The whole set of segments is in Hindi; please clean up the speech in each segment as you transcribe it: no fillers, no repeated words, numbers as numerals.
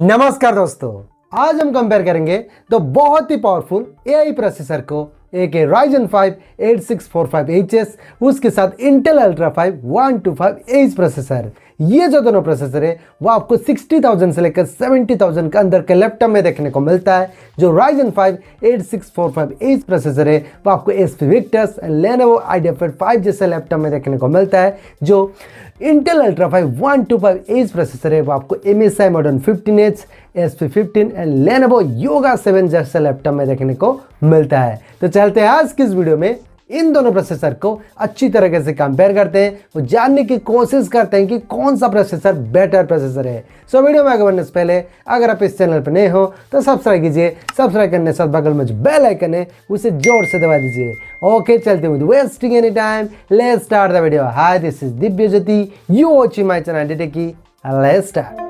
नमस्कार दोस्तों, आज हम कंपेयर करेंगे तो बहुत ही पावरफुल एआई प्रोसेसर को एक Ryzen 5 8645HS उसके साथ Intel Ultra 5 125H प्रोसेसर। ये जो दोनों प्रोसेसर है वो आपको 60,000 से लेकर 70,000 के अंदर के लैपटॉप में देखने को मिलता है। जो Ryzen 5 8645H प्रोसेसर है वो आपको HP Victus Lenovo IdeaPad 5 जैसे लैपटॉप में देखने को मिलता है। जो Intel Ultra 5 125H प्रोसेसर है वो आपको MSI Modern 15H SP 15 and Lenovo Yoga 7 जैसे लैपटॉप में देखने को मिलता है। तो चलते हैं आज की इस वीडियो में इन दोनों प्रोसेसर को अच्छी तरीके से कंपेयर करते हैं, वो जानने की कोशिश करते हैं कि कौन सा प्रोसेसर बेटर प्रोसेसर है। सो वीडियो में आगे बढ़ने से पहले अगर आप इस चैनल पर नए हो तो सब्सक्राइब कीजिए। सब्सक्राइब करने के साथ बगल में जो बेल आइकन है उसे जोर से दबा दीजिए। ओके, चलते हैं with wasting any time, let's start the video. Hi, this is Divya Jyoti, you watching my channel डिटेकी। Let's start.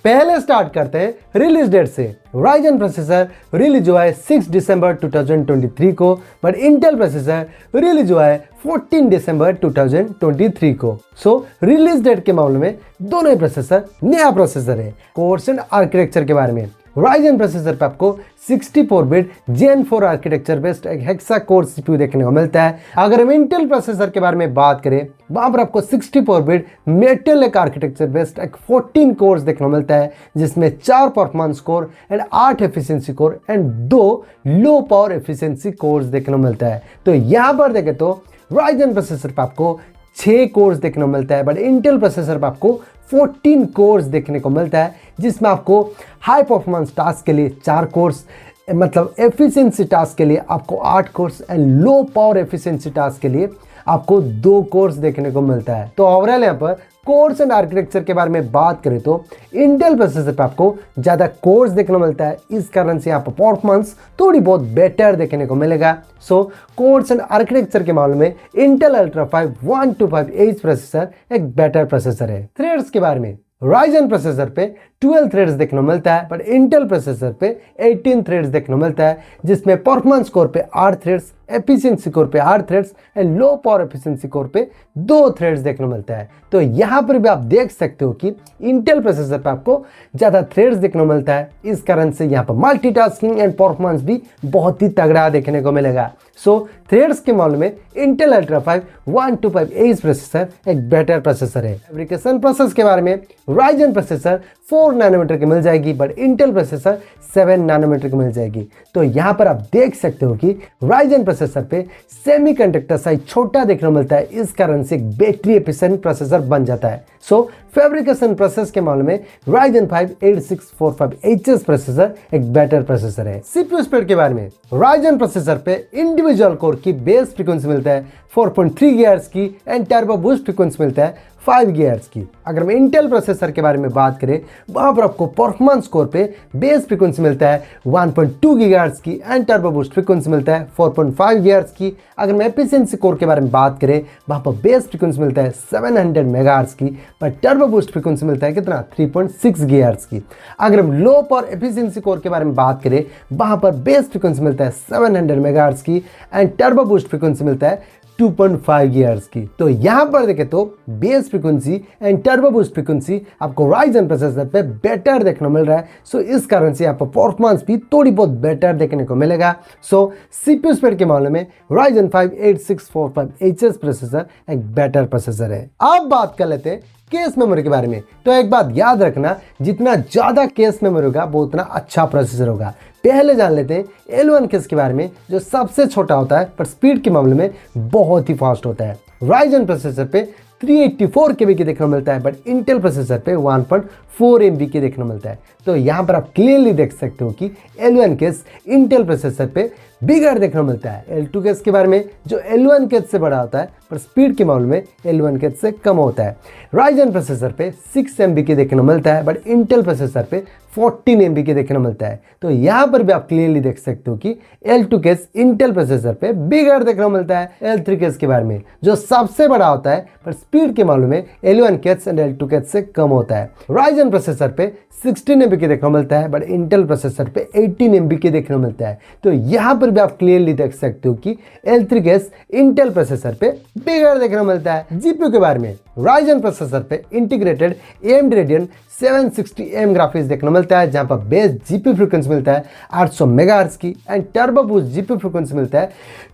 पहले स्टार्ट करते हैं रिलीज डेट से। Ryzen प्रोसेसर रिलीज हुआ है 6 दिसंबर 2023 को, बट इंटेल प्रोसेसर रिलीज हुआ है 14 दिसंबर 2023 को। सो रिलीज डेट के मामले में दोनों ही प्रोसेसर नया प्रोसेसर है। कोर्स एंड आर्किटेक्चर के बारे में Ryzen प्रोसेसर पे आपको 64 बिट Gen 4 आर्किटेक्चर बेस्ड एक हेक्सा कोर CPU देखने को मिलता है। अगर हम इंटेल प्रोसेसर के बारे में बात करें वहां पर आपको 64 बिट मेटल एक आर्किटेक्चर बेस्ड एक 14 कोर्स देखने को मिलता है, जिसमें 4 performance core and 8 efficiency core and 2 low power efficiency course देखने को मिलता है। तो यहां पर देखें तो Ryzen प्रोसेसर पे आपको 6 कोर्स देखने को मिलता है, बट इंटेल प्रोसेसर पे आपको 14 कोर्स देखने को मिलता है, जिसमें आपको हाई परफॉर्मेंस टास्क के लिए 4 कोर्स, मतलब एफिशिएंसी टास्क के लिए आपको 8 course and low power efficiency task के लिए आपको 2 कोर्स देखने को मिलता है। तो ओवरऑल यहाँ पर कोर्स एंड आर्किटेक्चर के बारे में बात करें तो इंटेल प्रोसेसर पे आपको ज़्यादा कोर्स देखने को मिलता है, इस कारण से यहाँ पर परफॉर्मेंस थोड़ी बहुत बेटर देखने को मिलेगा। सो कोर्स एंड आर्किटेक्चर के मामले में इंटेल अल्ट्रा 5 125H प्रोसेसर एक बेटर प्रोसेसर है। थ्रेड्स के बारे में Ryzen प्रोसेसर पे 12 थ्रेड्स देखने को मिलता है, बट इंटेल प्रोसेसर पे 18 थ्रेड्स देखने को मिलता है, जिसमें परफॉर्मेंस कोर पे 8 थ्रेड्स, एफिशिएंसी कोर पे 8 threads and low power efficiency core पे 2 थ्रेड्स देखने को मिलता है। तो यहाँ पर भी आप देख सकते हो कि इंटेल प्रोसेसर पे आपको ज़्यादा थ्रेड्स देखने को मिलता है, इस कारण से यहाँ पर मल्टीटास्किंग एंड परफॉर्मेंस भी बहुत ही तगड़ा देखने को मिलेगा। सो थ्रेड्स के मामले में इंटेल अल्ट्रा 5 125H प्रोसेसर एक बेटर प्रोसेसर है। फैब्रिकेशन प्रोसेस के बारे में Ryzen प्रोसेसर 4 नैनोमीटर की मिल जाएगी, बट इंटेल प्रोसेसर 7 नैनोमीटर की मिल जाएगी। तो यहाँ पर आप देख सकते हो कि Ryzen प्रोसेसर पे सेमीकंडक्टर साइज छोटा देखने को मिलता है, इस कारण से एक बैटरी एफिशिएंट प्रोसेसर बन जाता है। सो फैब्रिकेशन प्रोसेस के मामले में Ryzen 5 8645HS प्रोसेसर एक बेटर प्रोसेसर है। CPU स्पीड के बारे में Ryzen प्रोसेसर पे इंडिविजुअल कोर की बेस फ्रीक्वेंसी मिलता है 4.3 GHz की एंड टर्बो बूस्ट फ्रीक्वेंसी मिलता है 5 GHz की। अगर हम इंटेल प्रोसेसर के बारे में बात करें वहां पर आपको परफॉर्मेंस कोर पे बेस फ्रीक्वेंसी मिलता है 1.2 GHz की एंड टर्बो बूस्ट फ्रीक्वेंसी मिलता है 4.5 GHz की। अगर हम एफिशिएंसी कोर के बारे में बात करें वहां पर बेस फ्रीक्वेंसी मिलता है 700 MHz की, पर टर्बो बूस्ट फ्रीक्वेंसी मिलता है कितना 3.6 GHz की। अगर हम लो पावर एफिशिएंसी कोर के बारे में बात करें वहां पर बेस फ्रीक्वेंसी मिलता है 700 MHz की एंड टर्बो बूस्ट फ्रीक्वेंसी मिलता है 2.5 GHz की। तो यहां पर देखें तो base frequency and turbo boost frequency आपको Ryzen प्रोसेसर पे बेटर देखने को मिल रहा है। सो इस कारण से यहाँ पर परफॉर्मेंस भी थोड़ी बहुत बेटर देखने को मिलेगा। सो CPU स्पीड के मामले में Ryzen 5 8645HS प्रोसेसर एक बेटर प्रोसेसर है। अब बात कर लेते हैं केस मेमोरी के बारे में। तो एक बात याद रखना, जितना ज्यादा केस मेमोरी होगा वो उतना अच्छा प्रोसेसर होगा। पहले जान लेते हैं L1 केस के बारे में, जो सबसे छोटा होता है पर स्पीड के मामले में बहुत ही फास्ट होता है। Ryzen प्रोसेसर पे 384 KB की देखने को मिलता है, बट इंटेल प्रोसेसर पे 1.4 MB की देखने को मिलता है। तो यहाँ पर आप क्लियरली देख सकते हो कि L1 केस इंटेल प्रोसेसर पे बिगड़ देखने को मिलता है। L2 केस के बारे में जो L1 केस से बड़ा होता है पर स्पीड के मामले में L1 केस से कम होता है। Ryzen प्रोसेसर पे 6 MB की देखने को मिलता है, बट इंटेल प्रोसेसर पे 14 MB की देखने को मिलता है। तो यहाँ पर भी आप क्लियरली देख सकते हो कि L2 केस इंटेल प्रोसेसर पे बिगड़ देखने को मिलता है। L3 केस के बारे में जो सबसे बड़ा होता है पर स्पीड के मामले में L1 एंड L2 से कम होता है। Ryzen प्रोसेसर पे 16 MB के देखने को मिलता है, बट इंटेल प्रोसेसर पे 18 MB के देखने को मिलता है। तो यहाँ पर भी आप क्लियरली देख सकते हो कि L3 इंटेल प्रोसेसर पे बिगड़ देखने को मिलता है। जीपीयू के बारे में Ryzen प्रोसेसर पे integrated AMD Radeon 760M graphics देखने को मिलता है, जहां पर बेस जीपीयू फ्रीक्वेंसी मिलता है 800 मेगाहर्ट्ज की and turbo boost GPU frequency मिलता है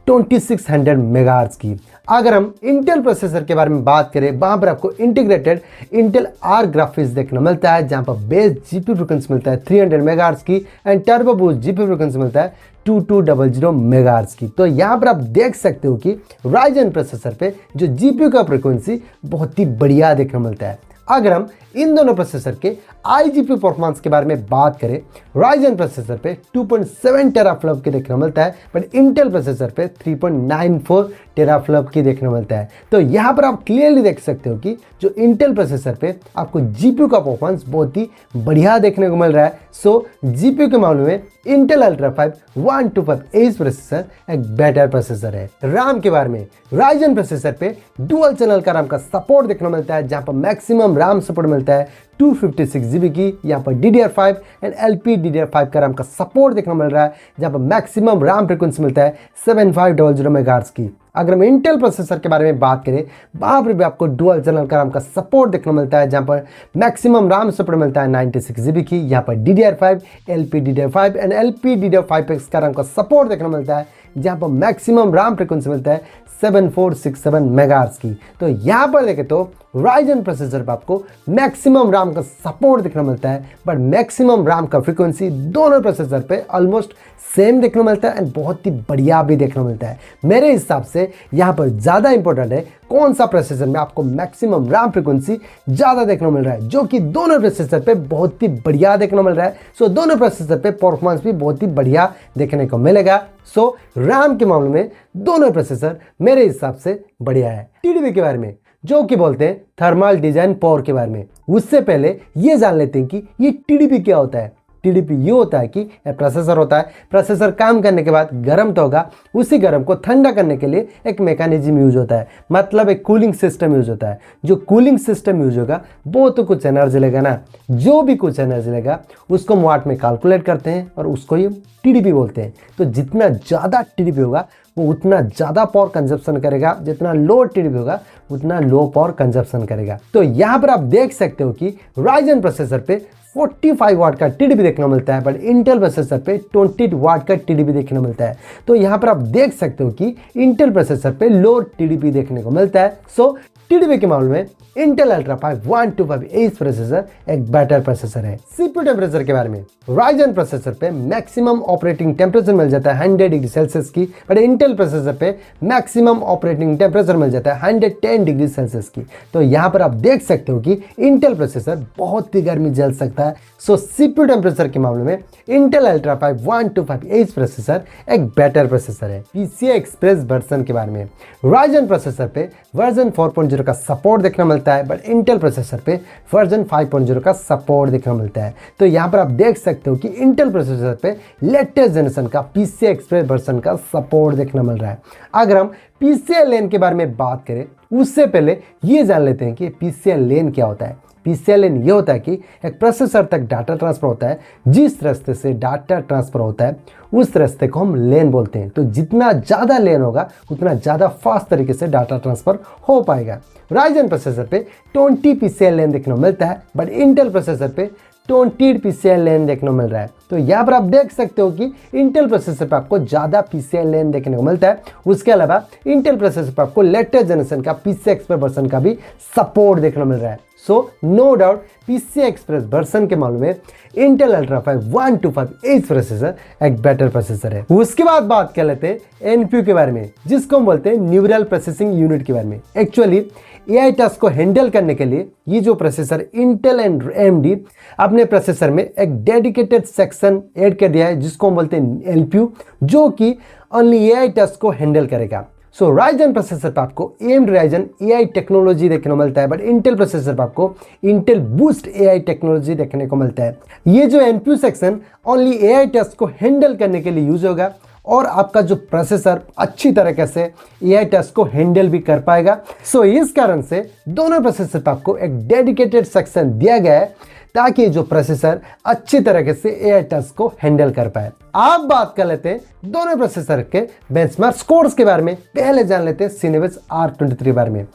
2600 मेगाहर्ट्ज की। अगर हम इंटेल प्रोसेसर के बारे में बात करें, वहां पर आपको इंटीग्रेटेड इंटेल आर ग्राफिक्स देखने को मिलता है, जहां पर बेस जीपीयू फ्रीक्वेंसी मिलता है 300 मेगाहर्ट्ज की and turbo boost GPU frequency मिलता है 2200 मेगाहर्ट्ज की। तो यहाँ पर आप देख सकते हो कि Ryzen प्रोसेसर पे जो जीपीयू का फ्रीक्वेंसी बहुत ही बढ़िया देखने को मिलता है। अगर हम इन दोनों प्रोसेसर के IGPU परफॉर्मेंस के बारे में बात करें, Ryzen प्रोसेसर पे 2.7 टेराफ्लॉप की देखने को मिलता है, बट इंटेल प्रोसेसर पे 3.94 टेराफ्लॉप की देखने को मिलता है। तो यहाँ पर आप क्लियरली देख सकते हो कि जो इंटेल प्रोसेसर पे आपको GPU का परफॉर्मेंस बहुत ही बढ़िया देखने को मिल रहा है। सो GPU के मामले में इंटेल अल्ट्रा 5 1225H प्रोसेसर एक बेटर प्रोसेसर है। रैम के बारे में Ryzen प्रोसेसर पे डुअल चैनल का रैम का सपोर्ट देखने को मिलता है, जहां पर मैक्सिमम रैम सपोर्ट मिलता है 256 GB की। यहाँ पर DDR5 एंड LPDDR5 का रैम का सपोर्ट देखने को मिल रहा है, जहां पर मैक्सिमम रैम फ्रीक्वेंसी मिलता है 7500 मेगाहर्ट्ज की। अगर हम इंटेल प्रोसेसर के बारे में बात करें, वहां पर भी आपको डुअल चैनल का रैम का सपोर्ट देखने को मिलता है, जहां पर मैक्सिमम रैम सपोर्ट मिलता है 96 GB की। यहाँ पर DDR5 LPDDR5 एंड LPDDR5X का रैम का सपोर्ट देखने को मिलता है, जहां पर मैक्सिमम रैम फ्रीक्वेंसी मिलता है 7467 मेगाहर्ट्ज की। तो यहाँ पर देखें तो Ryzen प्रोसेसर पर आपको मैक्सिमम रैम का सपोर्ट देखने को मिलता है, बट मैक्सिमम रैम का फ्रीक्वेंसी दोनों प्रोसेसर पे ऑलमोस्ट सेम देखने को मिलता है एंड बहुत ही बढ़िया भी देखने को मिलता है। मेरे हिसाब से यहाँ पर ज़्यादा इंपॉर्टेंट है कौन सा प्रोसेसर में आपको मैक्सिमम रैम फ्रीक्वेंसी ज़्यादा देखने को मिल रहा है, जो कि दोनों प्रोसेसर पे बहुत ही बढ़िया देखने को मिल रहा है। सो दोनों प्रोसेसर पे परफॉर्मेंस भी बहुत ही बढ़िया देखने को मिलेगा। सो रैम के मामले में दोनों प्रोसेसर मेरे हिसाब से बढ़िया है। टीडीपी के बारे में जो कि बोलते हैं थर्मल डिजाइन पावर के बारे में, उससे पहले ये जान लेते हैं कि ये टीडीपी क्या होता है। टीडीपी ये होता है कि प्रोसेसर होता है, प्रोसेसर काम करने के बाद गर्म तो होगा, उसी गर्म को ठंडा करने के लिए एक मैकेनिज्म यूज होता है, मतलब एक कूलिंग सिस्टम यूज होता है। जो कूलिंग सिस्टम यूज होगा वो तो कुछ एनर्जी लेगा ना, जो भी कुछ एनर्जी लेगा उसको वाट में कैलकुलेट करते हैं और उसको ये टीडीपी बोलते हैं। तो जितना ज़्यादा टीडीपी होगा वो उतना ज़्यादा पावर कंजप्शन करेगा, जितना लो टीडीपी होगा उतना लो पावर कंजप्शन करेगा। तो यहाँ पर आप देख सकते हो कि Ryzen प्रोसेसर पे 45 वाट का टीडीपी देखने को मिलता है, बट इंटेल प्रोसेसर पे 20 वाट का टीडीपी देखने को मिलता है। तो यहाँ पर आप देख सकते हो कि इंटेल प्रोसेसर पे लो टीडीपी देखने को मिलता है। सो टीडीपी के मामले में इंटेल अल्ट्रा 5 1225H प्रोसेसर एक बेटर प्रोसेसर है। सीपीयू टेम्परेचर के बारे में Ryzen प्रोसेसर पे मैक्सिमम ऑपरेटिंग टेम्परेचर मिल जाता है 100 डिग्री सेल्सियस की, बट इंटेल प्रोसेसर पे मैक्सिमम ऑपरेटिंग टेम्परेचर मिल जाता है 110 डिग्री सेल्सियस की। तो यहाँ पर आप देख सकते हो कि इंटेल प्रोसेसर बहुत ही गर्मी झेल सकता है। सो सीपीयू टेम्परेचर के मामले में इंटेल अल्ट्रा 5 1225H प्रोसेसर एक बेटर प्रोसेसर है। PCI एक्सप्रेस वर्जन के बारे में Ryzen प्रोसेसर पे वर्जन 4.0 का सपोर्ट देखने को मिलता है, बट इंटेल प्रोसेसर पे वर्जन 5.0 का सपोर्ट देखने को मिलता है। तो यहाँ पर आप देख सकते हो कि इंटेल प्रोसेसर पे लेटेस्ट जनरेशन का PCI एक्सप्रेस वर्जन का सपोर्ट देखने मिल रहा है। अगर हम PCI लेन के बारे में बात करें, उससे पहले ये जान लेते हैं कि PCI लेन क्या होता है। PCI लेन ये होता है कि एक प्रोसेसर तक डाटा ट्रांसफर होता है, जिस रास्ते से डाटा ट्रांसफर होता है उस रास्ते को हम लेन बोलते हैं। तो जितना ज़्यादा लेन होगा उतना ज़्यादा फास्ट तरीके से डाटा ट्रांसफर हो पाएगा। Ryzen प्रोसेसर पे 20 PCI लेन देखने को मिलता है, बट इंटेल प्रोसेसर पे 20 PCI लेन देखने को मिल रहा है। तो यहाँ पर आप देख सकते हो कि इंटेल प्रोसेसर पर आपको ज़्यादा PCI लेन देखने को मिलता है। उसके अलावा इंटेल प्रोसेसर पर आपको लेटेस्ट जनरेशन का PCI एक्सप्रेस वर्जन का भी सपोर्ट देखने को मिल रहा है। So no doubt PCI express version के मामले में इंटेल अल्ट्रा 5 1225H प्रोसेसर एक बेटर प्रोसेसर है। उसके बाद बात कर लेते हैं NPU के बारे में, जिसको हम बोलते हैं न्यूरल प्रोसेसिंग यूनिट के बारे में। एक्चुअली AI टास्क को हैंडल करने के लिए ये जो प्रोसेसर इंटेल एंड AMD अपने प्रोसेसर में एक डेडिकेटेड सेक्शन ऐड कर दिया है, जिसको हम बोलते हैं LPU, जो कि ओनली AI टास्क को हैंडल करेगा। सो Ryzen प्रोसेसर पर आपको AMD Ryzen AI टेक्नोलॉजी देखने को मिलता है, बट इंटेल प्रोसेसर पर आपको इंटेल बूस्ट AI टेक्नोलॉजी देखने को मिलता है। ये जो NPU section only AI task को हैंडल करने के लिए यूज होगा और आपका जो प्रोसेसर अच्छी तरीके से AI टेस्ट को हैंडल भी कर पाएगा। सो इस कारण से दोनों प्रोसेसर पर आपको एक डेडिकेटेड सेक्शन दिया गया है ताकि जो प्रोसेसर अच्छी तरीके से AI टेस्ट को हैंडल कर पाए। आप बात कर लेते हैं दोनों प्रोसेसर के बेंचमार्क स्कोर्स के बारे में। पहले जान लेते हैं सिनेबस R23 बारे में।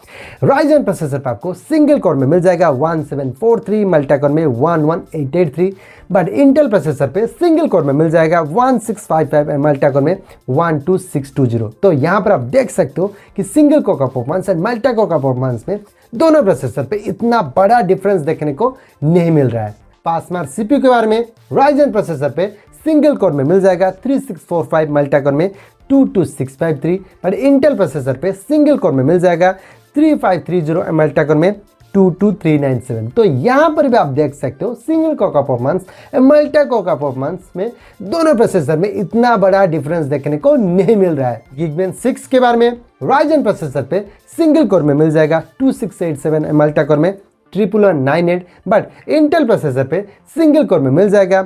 राइजन प्रोसेसर पर आपको सिंगल कोर में मिल जाएगा 1743, मल्टी कोर में 11883, बट इंटेल प्रोसेसर पे सिंगल कोर में मिल जाएगा 1655 और मल्टी कोर में 12620। तो यहाँ पर आप देख सकते हो कि सिंगल कोर का परफॉर्मेंस और मल्टी कोर का परफॉर्मेंस में दोनों प्रोसेसर पे इतना बड़ा डिफरेंस देखने को नहीं मिल रहा है। पासमार्क CPU के बारे में, राइजन प्रोसेसर पे सिंगल कोर में मिल जाएगा 3645, मल्टी कोर में 22653, और इंटेल प्रोसेसर पे सिंगल कोर में मिल जाएगा 3530 और मल्टी कोर में 22397। तो यहाँ पर भी आप देख सकते हो सिंगल कोर का परफॉर्मेंस मल्टी कोर का परफॉर्मेंस में दोनों प्रोसेसर में इतना बड़ा डिफरेंस देखने को नहीं मिल रहा है। Geekbench 6 के बारे में, राइजन प्रोसेसर पे सिंगल कोर में मिल जाएगा 2687 और मल्टी कोर में 1198, बट इंटेल प्रोसेसर पे सिंगल कोर में मिल जाएगा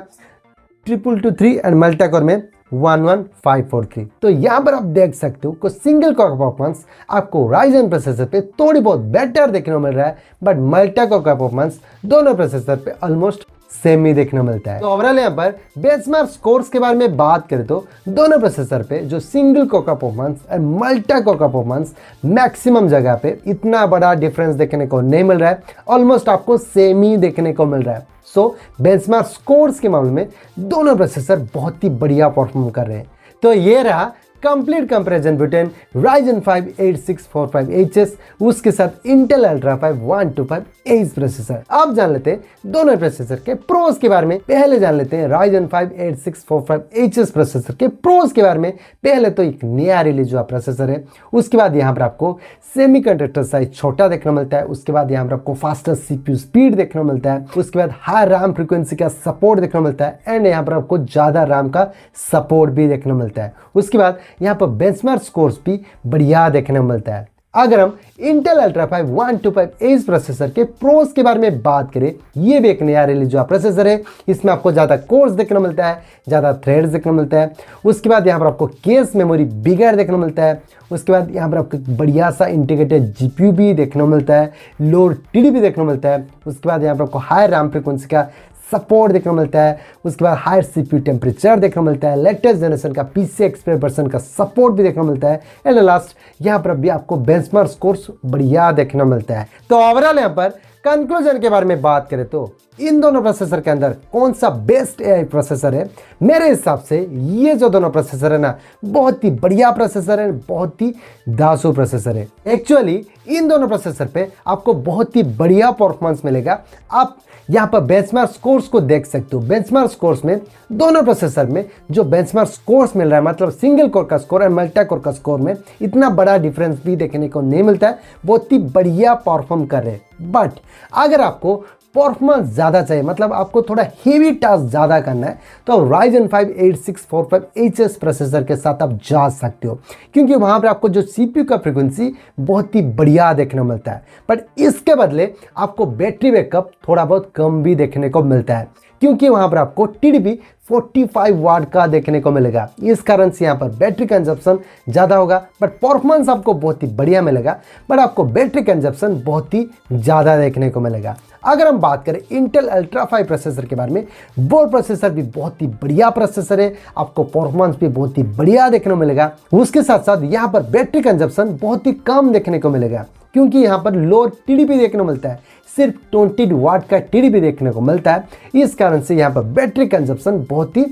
2223 एंड मल्टी कोर में 11543। तो यहाँ पर आप देख सकते हो कि सिंगल कोर का परफॉर्मेंस आपको राइजन प्रोसेसर पे थोड़ी बहुत बेटर देखने को मिल रहा है, बट मल्टी कोर का परफॉर्मेंस दोनों प्रोसेसर पे ऑलमोस्ट सेम ही देखने को मिलता है। तो ओवरऑल यहाँ पर बेंचमार्क स्कोर्स के बारे में बात करें तो दोनों प्रोसेसर पे जो सिंगल कोर का परफॉर्मेंस और मल्टी कोर का परफॉर्मेंस मैक्सिमम जगह पे इतना बड़ा डिफरेंस देखने को नहीं मिल रहा है, ऑलमोस्ट आपको सेम ही देखने को मिल रहा है। सो बेंचमार्क स्कोर्स के मामले में दोनों प्रोसेसर बहुत ही बढ़िया परफॉर्म कर रहे हैं। तो ये रहा complete comparison between Ryzen 5 8645HS उसके साथ Intel Ultra 5 125H प्रोसेसर। अब जान लेते हैं दोनों प्रोसेसर के प्रोस के बारे में। पहले जान लेते हैं Ryzen 5 8645HS प्रोसेसर के प्रोस के बारे में। पहले तो एक नया रिलीज हुआ प्रोसेसर है, उसके बाद यहाँ पर आपको सेमीकंडक्टर साइज छोटा देखने को मिलता है, उसके बाद यहाँ पर आपको फास्टर CPU स्पीड देखने को मिलता है, उसके बाद हाई रैम फ्रीक्वेंसी का सपोर्ट देखने को मिलता है, एंड यहाँ पर आपको ज्यादा रैम का सपोर्ट भी देखने को मिलता है। उसके बाद यहाँ पर बेंचमार्क स्कोर्स भी बढ़िया देखने को मिलता है। अगर हम Intel Ultra 5 125H प्रोसेसर के प्रोस के बारे में बात करें, ये भी एक नया रिलीज हुआ प्रोसेसर है। इसमें आपको ज़्यादा कोर्स देखने को मिलता है, ज़्यादा थ्रेड्स देखने को मिलता है। उसके बाद यहाँ पर आपको केस मेमोरी बिगर देखने को मिलता है। उसके बाद यहाँ पर आपको बढ़िया सा इंटीग्रेटेड GPU भी देखने को मिलता है, लोअर TDP देखने को मिलता है। उसके बाद यहाँ पर आपको हाई रैम फ्रीक्वेंसी का सपोर्ट देखने को मिलता है। उसके बाद हायर CPU टेम्परेचर देखने को मिलता है, लेटेस्ट जनरेशन का PCI Express वर्जन का सपोर्ट भी देखने को मिलता है, एंड लास्ट यहाँ पर भी आपको बेंचमार्क स्कोर्स बढ़िया देखने को मिलता है। तो ओवरऑल यहाँ पर कंक्लूजन के बारे में बात करें तो इन दोनों प्रोसेसर के अंदर कौन सा बेस्ट AI प्रोसेसर है, मेरे हिसाब से ये जो दोनों प्रोसेसर है ना, बहुत ही बढ़िया प्रोसेसर है, बहुत ही दासू प्रोसेसर है। एक्चुअली इन दोनों प्रोसेसर पे आपको बहुत ही बढ़िया परफॉर्मेंस मिलेगा। आप यहाँ पर बेंचमार्क स्कोर्स को देख सकते हो। बेंचमार्क स्कोर्स में दोनों प्रोसेसर में जो बेंचमार्क स्कोर्स मिल रहा है, मतलब सिंगल कोर का स्कोर और मल्टी कोर का स्कोर में इतना बड़ा डिफरेंस भी देखने को नहीं मिलता है। बहुत ही बढ़िया परफॉर्म कर रहे हैं। बट अगर आपको परफॉर्मेंस ज़्यादा चाहिए, मतलब आपको थोड़ा हेवी टास्क ज़्यादा करना है, तो Ryzen 5 8645HS प्रोसेसर के साथ आप जा सकते हो, क्योंकि वहाँ पर आपको जो CPU का फ्रीक्वेंसी बहुत ही बढ़िया देखने को मिलता है। बट इसके बदले आपको बैटरी बैकअप थोड़ा बहुत कम भी देखने को मिलता है, क्योंकि वहाँ पर आपको TDP 45 वाट का देखने को मिलेगा। इस कारण से यहाँ पर बैटरी कंजप्शन ज़्यादा होगा, बट परफॉर्मेंस आपको बहुत ही बढ़िया मिलेगा, बट आपको बैटरी कंजप्शन बहुत ही ज़्यादा देखने को मिलेगा। अगर हम बात करें Intel Ultra 5 प्रोसेसर के बारे में, वो प्रोसेसर भी बहुत ही बढ़िया प्रोसेसर है, आपको परफॉर्मेंस भी बहुत ही बढ़िया देखने को मिलेगा। उसके साथ साथ यहाँ पर बैटरी कंजप्शन बहुत ही कम देखने को मिलेगा, क्योंकि यहाँ पर लोअर TDP देखने को मिलता है, सिर्फ 20 वाट का TDP देखने को मिलता है। इस कारण से यहाँ पर बैटरी कंजप्शन बहुत ही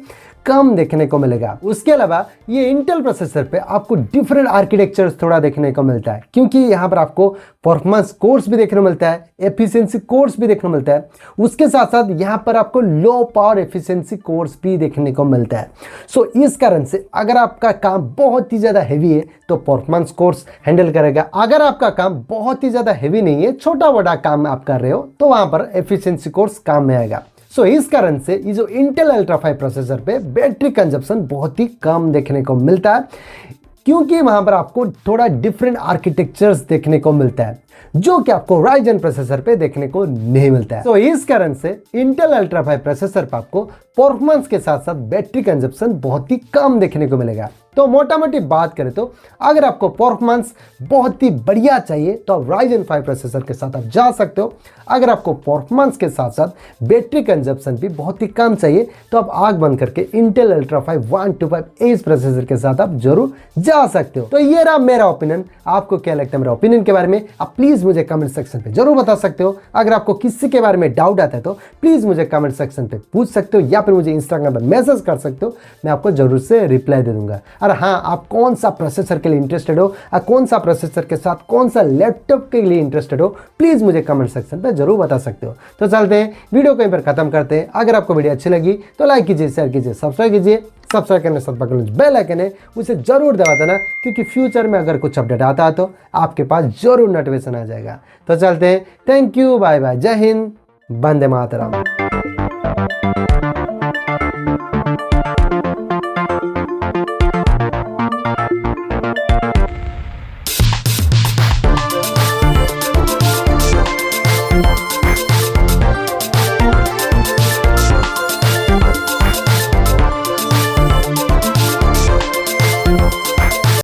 कम देखने को मिलेगा। उसके अलावा ये इंटेल प्रोसेसर पे आपको डिफरेंट आर्किटेक्चर थोड़ा देखने को मिलता है, क्योंकि यहाँ पर आपको परफॉर्मेंस कोर्स भी देखने को मिलता है, एफिशिएंसी कोर्स भी देखने को मिलता है। उसके साथ साथ यहाँ पर आपको लो पावर एफिशिएंसी कोर्स भी देखने को मिलता है। सो इस कारण से अगर आपका काम बहुत ही ज़्यादा हैवी है तो परफॉर्मेंस कोर्स हैंडल करेगा। अगर आपका काम बहुत ही ज़्यादा हैवी नहीं है, छोटा बड़ा काम आप कर रहे हो, तो वहाँ पर एफिशिएंसी कोर्स काम में आएगा। सो इस कारण से ये जो Intel Ultra 5 प्रोसेसर पे बैटरी कंजप्शन बहुत ही कम देखने को मिलता है, क्योंकि वहां पर आपको थोड़ा डिफरेंट आर्किटेक्चर्स देखने को मिलता है, जो कि आपको Ryzen प्रोसेसर पे देखने को नहीं मिलता है। तो इस कारण से Intel Ultra 5 प्रोसेसर पर आपको परफॉर्मेंस के साथ साथ बैटरी कंजप्शन बहुत ही कम देखने को मिलेगा। तो मोटा मोटी बात करें तो अगर आपको परफॉर्मेंस बहुत ही बढ़िया चाहिए तो आप Ryzen 5 प्रोसेसर के साथ आप जा सकते हो। अगर आपको परफॉर्मेंस के साथ साथ बैटरी कंजप्शन भी बहुत ही कम चाहिए तो आप आंख बंद करके Intel Ultra 5 125H प्रोसेसर के साथ आप जरूर जा सकते हो। तो ये रहा मेरा ओपिनियन। आपको क्या लगता है मेरा ओपिनियन के बारे में, आप प्लीज मुझे कमेंट सेक्शन पे जरूर बता सकते हो। अगर आपको किसी के बारे में डाउट आता है तो प्लीज मुझे कमेंट सेक्शन पे पूछ सकते हो या फिर मुझे इंस्टाग्राम पर मैसेज कर सकते हो, मैं आपको जरूर से रिप्लाई दे दूंगा। और हाँ, आप कौन सा प्रोसेसर के लिए इंटरेस्टेड हो और कौन सा प्रोसेसर के साथ कौन सा लैपटॉप के लिए इंटरेस्टेड हो, प्लीज मुझे कमेंट सेक्शन पे जरूर बता सकते हो। तो चलते हैं, वीडियो को यहीं पर खत्म करते हैं। अगर आपको वीडियो अच्छी लगी तो लाइक कीजिए, शेयर कीजिए, सब्सक्राइब कीजिए। सब्सक्राइब करने के साथ बगल में बेल आइकन है उसे जरूर दबा देना, क्योंकि फ्यूचर में अगर कुछ अपडेट आता है तो आपके पास जरूर नोटिफिकेशन आ जाएगा। तो चलते हैं, थैंक यू, बाय बाय, जय हिंद, वंदे मातरम।